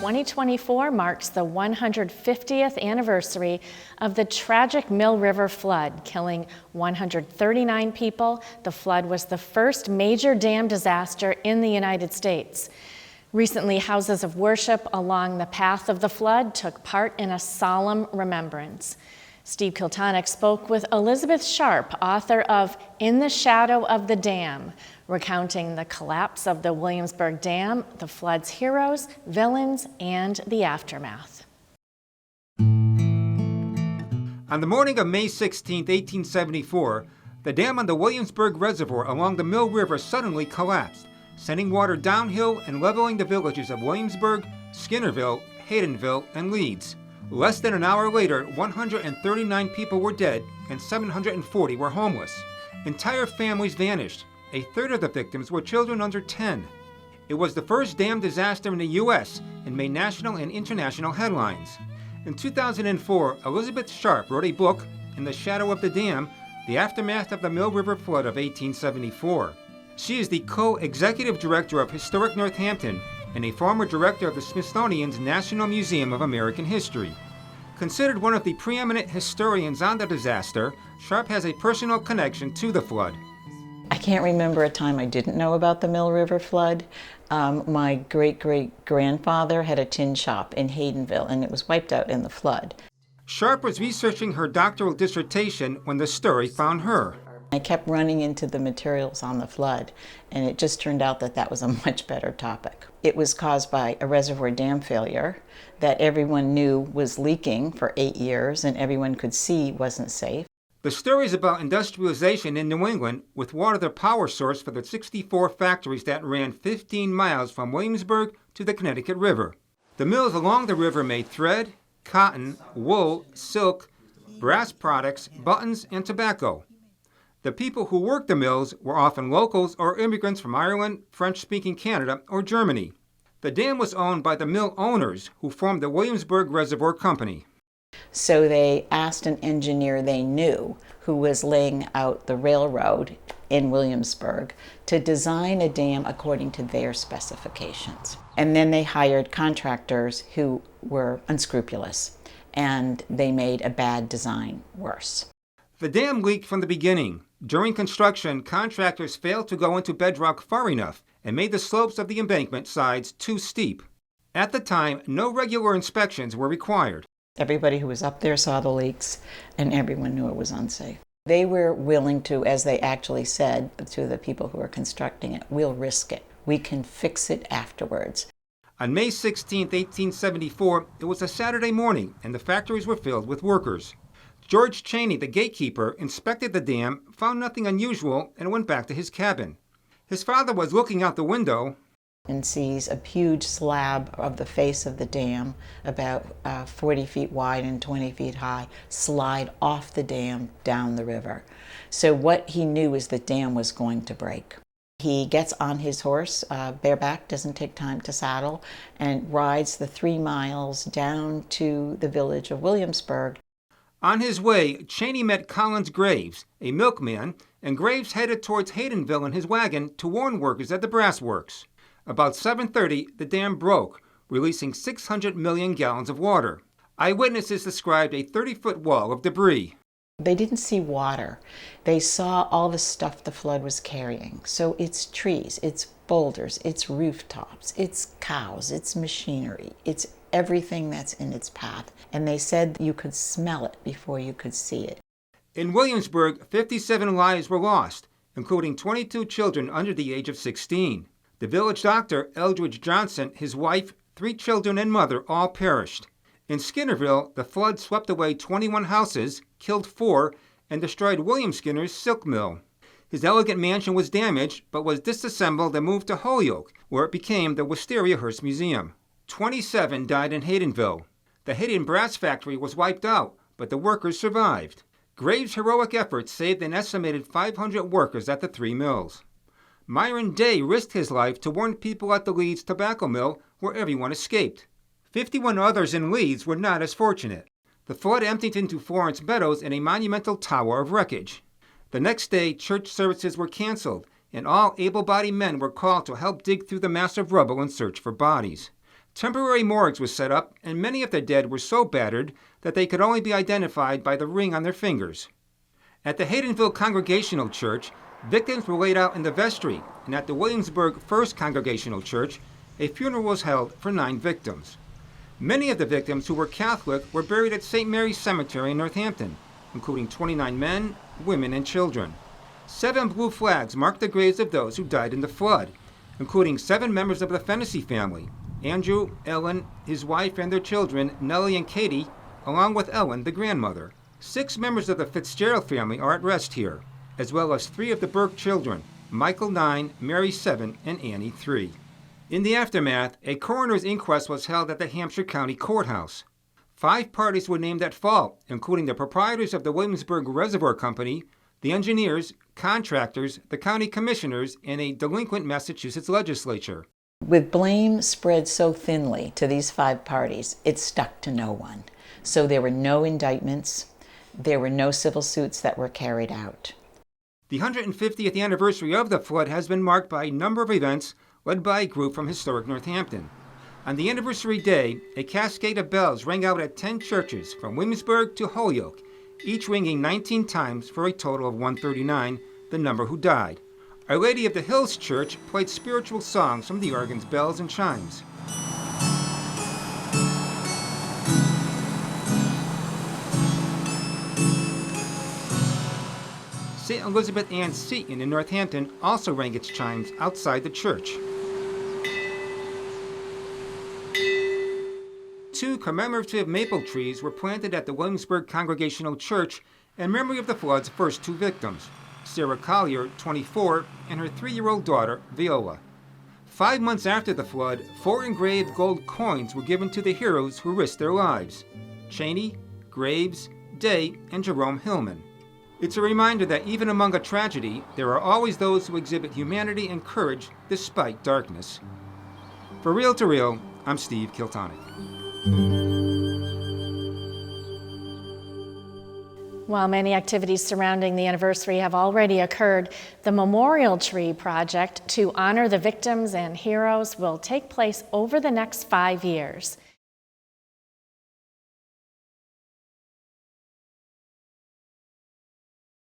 2024 marks the 150th anniversary of the tragic Mill River flood, killing 139 people. The flood was the first major dam disaster in the United States. Recently, houses of worship along the path of the flood took part in a solemn remembrance. Steve Kiltonick spoke with Elizabeth Sharp, author of In the Shadow of the Dam, recounting the collapse of the Williamsburg Dam, the flood's heroes, villains, and the aftermath. On the morning of May 16, 1874, the dam on the Williamsburg Reservoir along the Mill River suddenly collapsed, sending water downhill and leveling the villages of Williamsburg, Skinnerville, Haydenville, and Leeds. Less than an hour later, 139 people were dead and 740 were homeless. Entire families vanished. A third of the victims were children under 10. It was the first dam disaster in the U.S. and made national and international headlines. In 2004, Elizabeth Sharp wrote a book, In the Shadow of the Dam, The Aftermath of the Mill River Flood of 1874. She is the co-executive director of Historic Northampton and a former director of the Smithsonian's National Museum of American History. Considered one of the preeminent historians on the disaster, Sharp has a personal connection to the flood. I can't remember a time I didn't know about the Mill River flood. My great-great-grandfather had a tin shop in Haydenville, and it was wiped out in the flood. Sharp was researching her doctoral dissertation when the story found her. I kept running into the materials on the flood, and it just turned out that that was a much better topic. It was caused by a reservoir dam failure that everyone knew was leaking for 8 years and everyone could see wasn't safe. The story is about industrialization in New England, with water the power source for the 64 factories that ran 15 miles from Williamsburg to the Connecticut River. The mills along the river made thread, cotton, wool, silk, brass products, buttons, and tobacco. The people who worked the mills were often locals or immigrants from Ireland, French-speaking Canada, or Germany. The dam was owned by the mill owners, who formed the Williamsburg Reservoir Company. So they asked an engineer they knew, who was laying out the railroad in Williamsburg, to design a dam according to their specifications. And then they hired contractors who were unscrupulous, and they made a bad design worse. The dam leaked from the beginning. During construction, contractors failed to go into bedrock far enough and made the slopes of the embankment sides too steep. At the time, no regular inspections were required. Everybody who was up there saw the leaks, and everyone knew it was unsafe. They were willing to, as they actually said to the people who were constructing it, we'll risk it. We can fix it afterwards. On May 16, 1874, it was a Saturday morning, and the factories were filled with workers. George Cheney, the gatekeeper, inspected the dam, found nothing unusual, and went back to his cabin. His father was looking out the window and sees a huge slab of the face of the dam, about 40 feet wide and 20 feet high, slide off the dam down the river. So what he knew is the dam was going to break. He gets on his horse, bareback, doesn't take time to saddle, and rides the 3 miles down to the village of Williamsburg. On his way, Cheney met Collins Graves, a milkman, and Graves headed towards Haydenville in his wagon to warn workers at the brass works. About 7:30, the dam broke, releasing 600 million gallons of water. Eyewitnesses described a 30-foot wall of debris. They didn't see water. They saw all the stuff the flood was carrying. So it's trees, it's boulders, it's rooftops, it's cows, it's machinery, it's everything that's in its path. And they said you could smell it before you could see it. In Williamsburg, 57 lives were lost, including 22 children under the age of 16. The village doctor, Eldridge Johnson, his wife, 3 children, and mother all perished. In Skinnerville, the flood swept away 21 houses, killed 4, and destroyed William Skinner's silk mill. His elegant mansion was damaged, but was disassembled and moved to Holyoke, where it became the Wisteria Hearst Museum. 27 died in Haydenville. The Hayden brass factory was wiped out, but the workers survived. Graves' heroic efforts saved an estimated 500 workers at the 3 mills. Myron Day risked his life to warn people at the Leeds tobacco mill, where everyone escaped. 51 others in Leeds were not as fortunate. The flood emptied into Florence Meadows in a monumental tower of wreckage. The next day, church services were canceled, and all able-bodied men were called to help dig through the mass of rubble in search for bodies. Temporary morgues were set up, and many of the dead were so battered that they could only be identified by the ring on their fingers. At the Haydenville Congregational Church, victims were laid out in the vestry, and at the Williamsburg First Congregational Church, a funeral was held for 9 victims. Many of the victims who were Catholic were buried at St. Mary's Cemetery in Northampton, including 29 men, women, and children. 7 blue flags marked the graves of those who died in the flood, including 7 members of the Fennessy family, Andrew, Ellen, his wife, and their children, Nellie and Katie, along with Ellen, the grandmother. 6 members of the Fitzgerald family are at rest here, as well as 3 of the Burke children, Michael 9, Mary 7, and Annie 3. In the aftermath, a coroner's inquest was held at the Hampshire County Courthouse. 5 parties were named at fault, including the proprietors of the Williamsburg Reservoir Company, the engineers, contractors, the county commissioners, and a delinquent Massachusetts legislature. With blame spread so thinly to these 5 parties, it stuck to no one. So there were no indictments, there were no civil suits that were carried out. The 150th anniversary of the flood has been marked by a number of events led by a group from historic Northampton. On the anniversary day, a cascade of bells rang out at 10 churches from Williamsburg to Holyoke, each ringing 19 times for a total of 139, the number who died. Our Lady of the Hills Church played spiritual songs from the organ's bells and chimes. St. Elizabeth Ann Seton in Northampton also rang its chimes outside the church. 2 commemorative maple trees were planted at the Williamsburg Congregational Church in memory of the flood's first 2 victims, Sarah Collier, 24, and her 3-year-old daughter, Viola. 5 months after the flood, 4 engraved gold coins were given to the heroes who risked their lives: Cheney, Graves, Day, and Jerome Hillman. It's a reminder that even among a tragedy, there are always those who exhibit humanity and courage despite darkness. For Real to Real, I'm Steve Kiltonic. While many activities surrounding the anniversary have already occurred, the Memorial Tree Project to honor the victims and heroes will take place over the next 5 years.